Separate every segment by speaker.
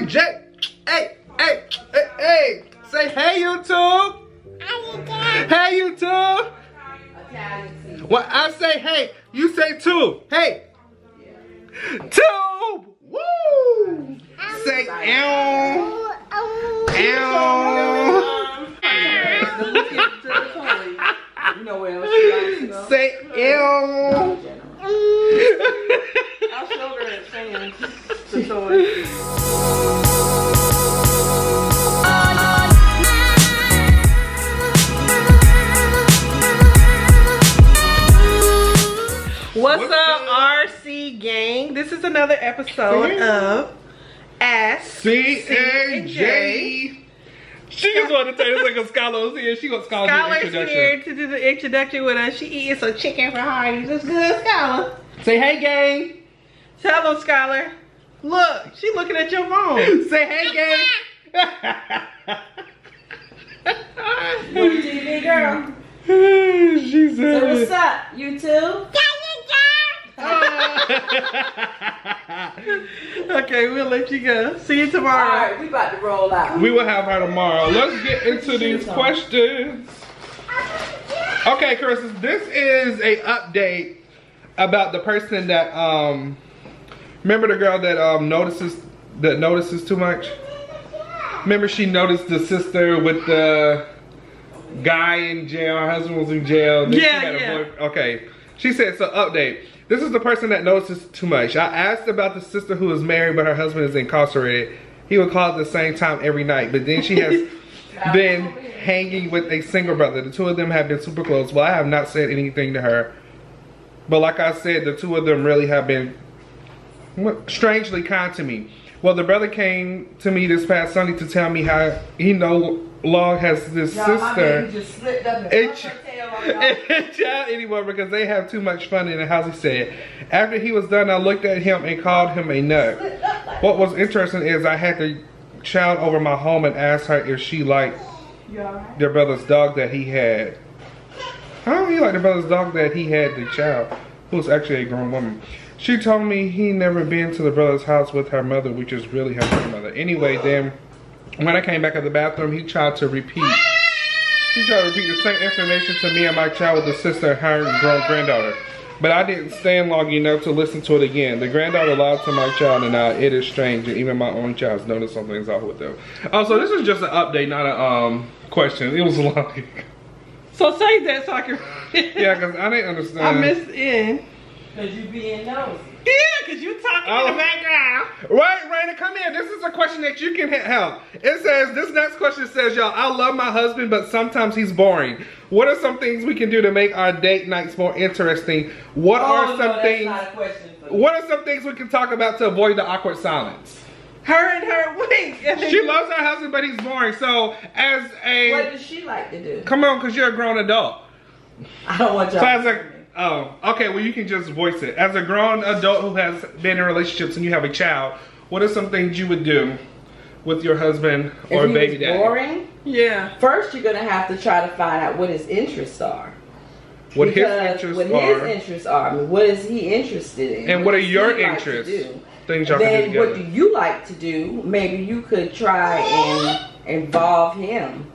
Speaker 1: J. Hey, hey, hey, hey. Say hey, YouTube. Hey, YouTube. When I say hey, you say tube. Hey. Tube. Woo. Say ew.
Speaker 2: You know where else she likes to go?
Speaker 1: Say ew.
Speaker 2: I'll show her at fans to toys. What's up, RC gang? This is another episode of Ask
Speaker 1: C&J. She just wanted to tell you like a Scholar was here. She got Scholar
Speaker 2: Scholar's here to do the introduction with us. She eating some chicken for Heidi's. It's good, Scholar.
Speaker 1: Say hey, gang.
Speaker 2: Tell them, Scholar. Look, she looking at your phone.
Speaker 1: Say hey, gang.
Speaker 3: You a TV girl?
Speaker 1: She said.
Speaker 3: So what's up, YouTube?
Speaker 2: Okay, we'll let you go. See you tomorrow.
Speaker 3: Alright, we about to roll out.
Speaker 1: We will have her tomorrow. Let's get into these questions. Okay, Chris, this is a update about the person that remember the girl that notices too much? Remember she noticed the sister with the guy in jail, her husband was in jail. Then
Speaker 2: Yeah,
Speaker 1: she had
Speaker 2: yeah.
Speaker 1: A boy. Okay. She said, so update. This is the person that notices too much. I asked about the sister who is married but her husband is incarcerated. He would call at the same time every night, but then she has been hanging with a single brother. The two of them have been super close. Well, I have not said anything to her. But like I said, the two of them really have been strangely kind to me. Well, the brother came to me this past Sunday to tell me how he no longer has this sister.
Speaker 3: Just slipped up and
Speaker 1: child anymore because they have too much fun in the house, he said. After he was done, I looked at him and called him a nut. What was interesting is I had the child over my home and asked her if she liked their brother's dog that he had. How do you like the brother's dog that he had, the child, who was actually a grown woman? She told me he never been to the brother's house with her mother, which is really her grandmother. Anyway, then when I came back at the bathroom, he tried to repeat the same information to me and my child with the sister and her grown granddaughter. But I didn't stand long enough to listen to it again. The granddaughter lied to my child and now it is strange, and even my own child's noticed something's off with them. Oh, so this is just an update, not a question. It was long.
Speaker 2: So say that so I can.
Speaker 1: Yeah, because I didn't understand.
Speaker 2: I missed in.
Speaker 3: Because you being nosy.
Speaker 2: Yeah, because you talking in the background.
Speaker 1: Right, Raina, come here. This is a question that you can help. It says, this next question says, y'all, I love my husband, but sometimes he's boring. What are some things we can do to make our date nights more interesting? What are some things we can talk about to avoid the awkward silence?
Speaker 2: Her and her wings.
Speaker 1: She loves her husband, but he's boring. So, as a...
Speaker 3: What does she like to do?
Speaker 1: Come on, because you're a grown adult.
Speaker 3: I don't want y'all to
Speaker 1: oh, okay, well you can just voice it. As a grown adult who has been in relationships and you have a child, what are some things you would do with your husband or baby daddy?
Speaker 3: Boring?
Speaker 2: Yeah.
Speaker 3: First, you're gonna have to try to find out what his interests are.
Speaker 1: What his interests are.
Speaker 3: I mean, what is he interested in?
Speaker 1: And what are your interests? Things y'all can do together.
Speaker 3: What do you like to do? Maybe you could try and involve him,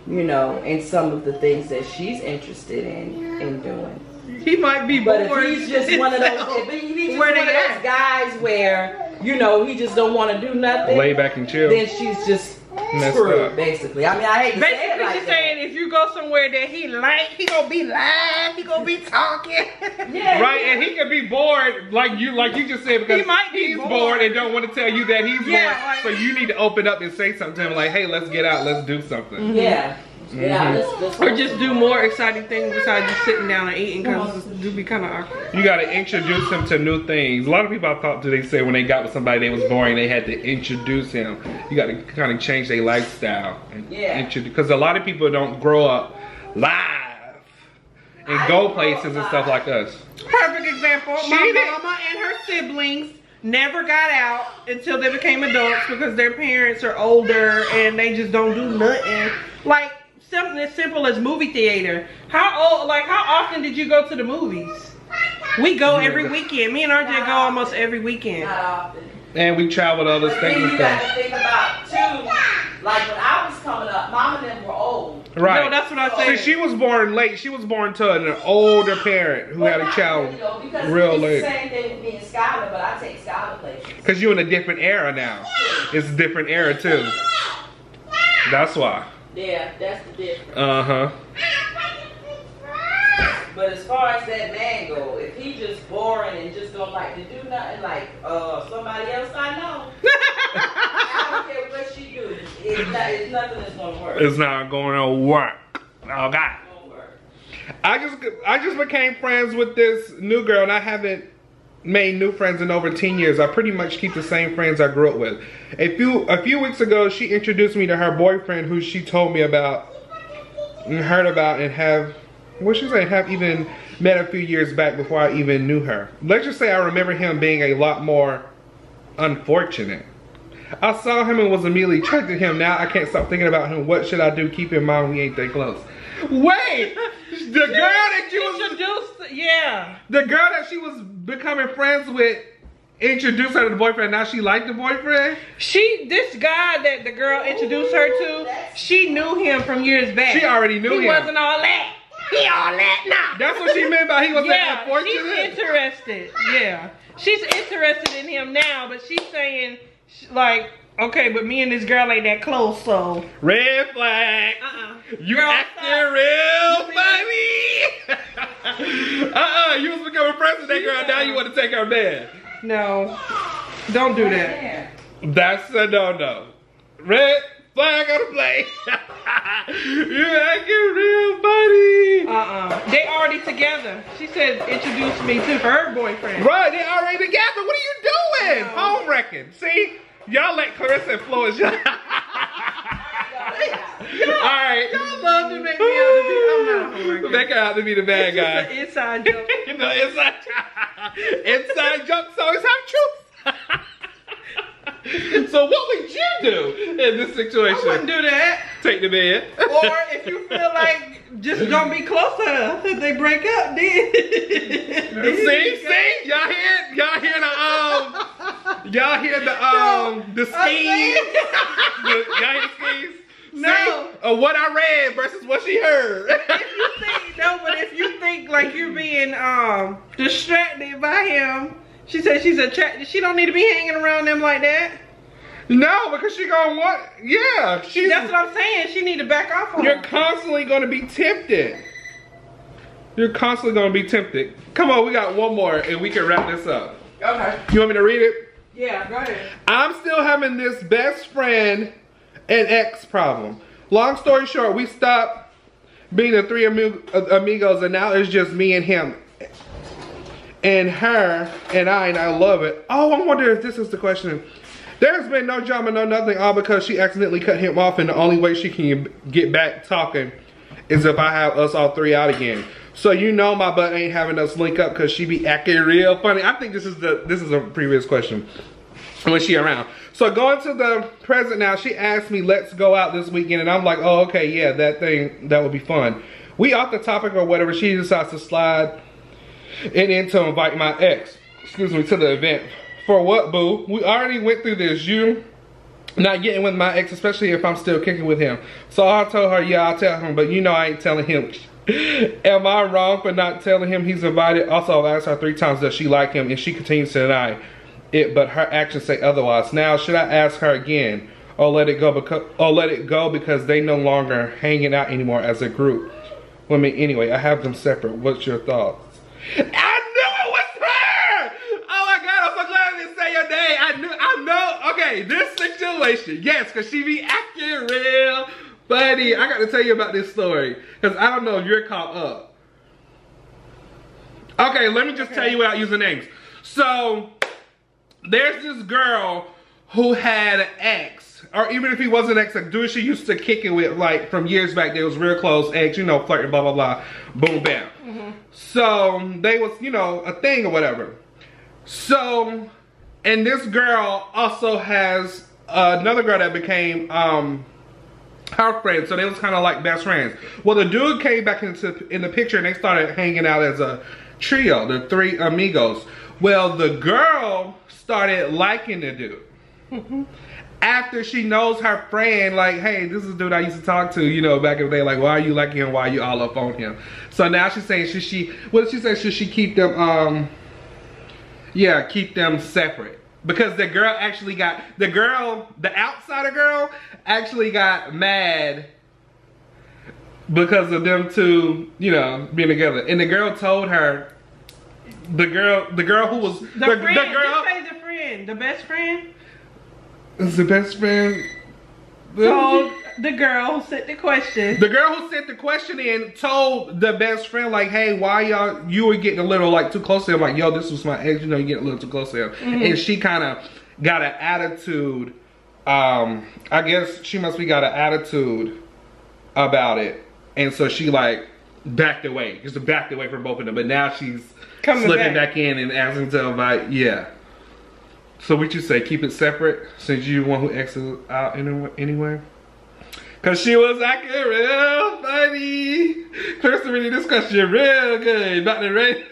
Speaker 3: you know, in some of the things that she's interested in doing.
Speaker 2: He might be bored.
Speaker 3: But if he's just one of those guys where, you know, he just don't want to do nothing.
Speaker 1: Lay back and chill.
Speaker 3: Then she's just screwed, basically. I mean, I hate to say it
Speaker 2: basically,
Speaker 3: like
Speaker 2: she's saying if you go somewhere that he like, he gonna be live, he gonna be talking.
Speaker 3: Yeah.
Speaker 1: Right, and he could be bored, like you just said, because he's bored and don't want to tell you that he's bored.
Speaker 2: Like,
Speaker 1: so you need to open up and say something to him like, hey, let's get out, let's do something.
Speaker 3: Yeah. Yeah,
Speaker 2: or just do more exciting things besides just sitting down and eating, because it do be kind of awkward.
Speaker 1: You got to introduce him to new things. A lot of people I thought they say when they got with somebody that was boring, they had to introduce him. You got to kind of change their lifestyle. Because a lot of people don't grow up live and go places and stuff like us.
Speaker 2: Perfect example. My mama and her siblings never got out until they became adults because their parents are older and they just don't do nothing. Like something as simple as movie theater. How often did you go to the movies? We go every weekend. Me and RJ go almost every weekend.
Speaker 3: Not often.
Speaker 1: And we traveled other
Speaker 3: But
Speaker 1: states
Speaker 3: then
Speaker 1: and
Speaker 3: you got
Speaker 1: stuff.
Speaker 3: to think about too, like when I was coming up, mom and them were old.
Speaker 1: Right.
Speaker 2: No, that's what I
Speaker 1: See,
Speaker 2: said.
Speaker 1: she was born late. She was born to an older parent who had a child real late.
Speaker 3: It's the same thing with me and Skylar, but I take Skylar places.
Speaker 1: Because you're in a different era now. It's a different era too. That's why.
Speaker 3: Yeah, that's the difference.
Speaker 1: Uh-huh.
Speaker 3: But as far as that man go, if he just boring and just don't like to do nothing, like somebody else I know, I don't care what she do, it's nothing that's gonna work.
Speaker 1: It's not going to work. Oh God.
Speaker 3: It won't work.
Speaker 1: I just became friends with this new girl, and I haven't made new friends in over 10 years. I pretty much keep the same friends I grew up with. A few weeks ago, she introduced me to her boyfriend, who she told me about and heard about and have even met a few years back before I even knew her. Let's just say I remember him being a lot more unfortunate. I saw him and was immediately attracted to him. Now I can't stop thinking about him. What should I do? Keep in mind we ain't that close. Wait! The girl that you was
Speaker 2: introduced, yeah.
Speaker 1: the girl that she was becoming friends with introduced her to the boyfriend. Now she liked the boyfriend?
Speaker 2: This guy that the girl introduced her to, she knew him from years back.
Speaker 1: She already knew him.
Speaker 2: He wasn't all that. He all that now.
Speaker 1: That's what she meant by he was that
Speaker 2: Yeah, she's
Speaker 1: unfortunate?
Speaker 2: interested. Yeah. She's interested in him now, but she's saying, like, okay, but me and this girl ain't that close, so.
Speaker 1: Red flag. You
Speaker 2: Girl,
Speaker 1: acting real funny. You was becoming friends with that girl. Now you want to take her man.
Speaker 2: No. Don't do that.
Speaker 3: Yeah.
Speaker 1: That's a no-no. Red flag on the play. You acting real funny.
Speaker 2: They already together. She said introduce me to her boyfriend.
Speaker 1: Right, they already together. What are you doing?
Speaker 2: No.
Speaker 1: Home wrecking. See? Y'all let Clarissa influence y'all. Alright.
Speaker 2: Y'all love to make me out to be, I'm not home wrecking.
Speaker 1: Make her out to be the bad guy.
Speaker 2: It's just an inside joke.
Speaker 1: You know, inside jokes always have truth. So what would you do in this situation?
Speaker 2: I wouldn't do that.
Speaker 1: Take the bed.
Speaker 2: Or if you feel like just don't be close to her, if they break up, then.
Speaker 1: See? Y'all hear the scheme? Y'all hear the schemes?
Speaker 2: No.
Speaker 1: Or what I read versus what she heard.
Speaker 2: If you think like you're being distracted by him, she said she's attracted. She don't need to be hanging around them like that.
Speaker 1: No, because she gonna want, yeah.
Speaker 2: That's what I'm saying. She need to back off on
Speaker 1: You're
Speaker 2: her.
Speaker 1: constantly gonna be tempted. You're constantly gonna be tempted. Come on, we got one more and we can wrap this up.
Speaker 2: Okay.
Speaker 1: You want me to read it?
Speaker 2: Yeah, go ahead.
Speaker 1: I'm still having this best friend and ex problem. Long story short, we stopped being the three amigos and now it's just me and him. And her and I love it. Oh, I wonder if this is the question. There's been no drama, no nothing, all because she accidentally cut him off and the only way she can get back talking is if I have us all three out again. So you know my butt ain't having us link up because she be acting real funny. I think this is a previous question when she around. So going to the present now, she asked me, let's go out this weekend. And I'm like, oh, okay, yeah, that would be fun. We off the topic or whatever, she decides to slide and then to invite my ex, to the event. For what, boo? We already went through this. You not getting with my ex, especially if I'm still kicking with him. So I told her, yeah, I'll tell him, but you know I ain't telling him. Am I wrong for not telling him he's invited? Also, I've asked her 3 times does she like him, and she continues to deny it, but her actions say otherwise. Now, should I ask her again, or let it go because they no longer hanging out anymore as a group? Well, I mean, anyway, I have them separate. What's your thoughts? I knew it was her! Oh my God, I'm so glad I didn't say your name. I know. Okay, this situation, yes, because she be acting real funny. I got to tell you about this story, because I don't know if you're caught up. Okay, let me just tell you without using names. So, there's this girl who had an ex, or even if he wasn't an ex, a dude she used to kick it with, like, from years back. They was real close, ex, you know, flirting, blah, blah, blah, boom, bam. So, they was, you know, a thing or whatever. So, and this girl also has another girl that became her friend, so they was kind of like best friends. Well, the dude came back in the picture and they started hanging out as a trio, the 3 amigos. Well, the girl started liking the dude. After she knows her friend, like, hey, this is the dude I used to talk to, you know, back in the day. Like, why are you liking him? Why are you all up on him? So now she's saying, should she, what did she say? Should she keep them, yeah, keep them separate? Because the girl actually got, the outsider girl actually got mad because of them two, you know, being together. And the girl told her, the girl who was, the girl.
Speaker 2: Just say the friend, the best friend.
Speaker 1: Is the best friend.
Speaker 2: Told the girl who sent the question.
Speaker 1: The girl who sent the question in told the best friend, like, hey, why y'all, you were getting a little, like, too close to him. Like, yo, this was my ex, you know, you're getting a little too close to him. And she kind of got an attitude, I guess she must be got an attitude about it. And so she, like, backed away. Just backed away from both of them. But now she's slipping back in and asking to invite, yeah. So what you say, keep it separate since you the one who exited out anyway? Cause she was acting real funny. Clarissa reading this question real good. About to read. Woo!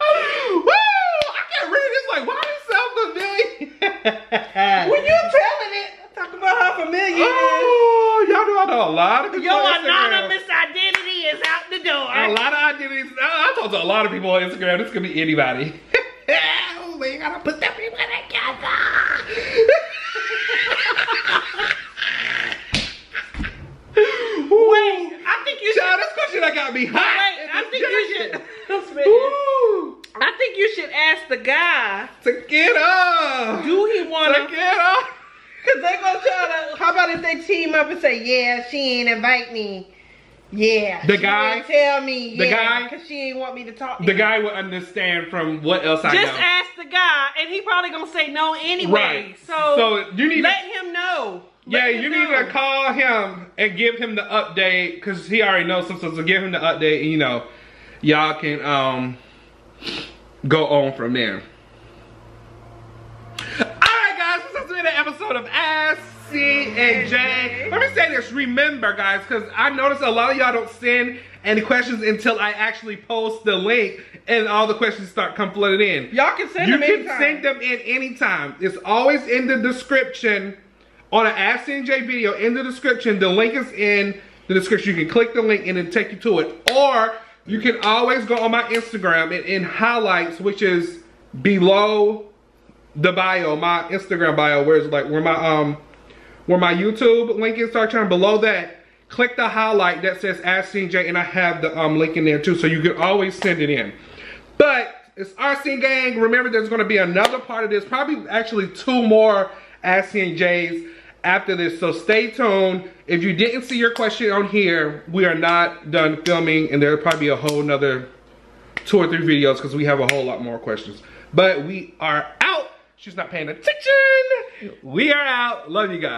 Speaker 1: I can't read this, like, why does it sound familiar?
Speaker 2: When you telling it, talk about how familiar it is.
Speaker 1: Oh, y'all know a lot of people.
Speaker 2: Your anonymous identity is out the door.
Speaker 1: A lot of identities. I talk to a lot of people on Instagram. This could be anybody. We gotta put that people together.
Speaker 2: Wait, I think you should.
Speaker 1: Child, this question that got me hot.
Speaker 2: Wait, I think you should. I think you should ask the guy
Speaker 1: to get up.
Speaker 2: Do he want
Speaker 1: to get up?
Speaker 2: Cause they gonna try to. How about if they team up and say, yeah, she ain't invite me. Yeah.
Speaker 1: The guy
Speaker 2: didn't tell me.
Speaker 1: The
Speaker 2: yeah,
Speaker 1: guy,
Speaker 2: cause she ain't want me to talk to
Speaker 1: the
Speaker 2: you.
Speaker 1: guy would understand from what else I know.
Speaker 2: Just ask the guy, and he probably gonna say no anyway.
Speaker 1: Right.
Speaker 2: So
Speaker 1: you need
Speaker 2: let him know.
Speaker 1: Yeah, you need to call him and give him the update because he already knows some stuff. So give him the update, and you know, y'all can go on from there. All right, guys, this has been an episode of Ask C and J. Let me say this. Remember, guys, because I noticed a lot of y'all don't send any questions until I actually post the link and all the questions start come flooded in.
Speaker 2: Y'all can send them anytime. You can
Speaker 1: send them in anytime. It's always in the description on an Ask C and J video. In the description, the link is in the description. You can click the link and it'll take you to it. Or you can always go on my Instagram and in highlights, which is below the bio, my Instagram bio, where it's like where my YouTube link is, start trying below that, click the highlight that says Ask C and J, and I have the link in there too, so you can always send it in. But it's RC Gang. Remember, there's going to be another part of this, probably actually 2 more Ask C and J's after this, so stay tuned. If you didn't see your question on here, we are not done filming, and there'll probably be a whole nother 2 or 3 videos because we have a whole lot more questions. But we are out. She's not paying attention. We are out. Love you guys.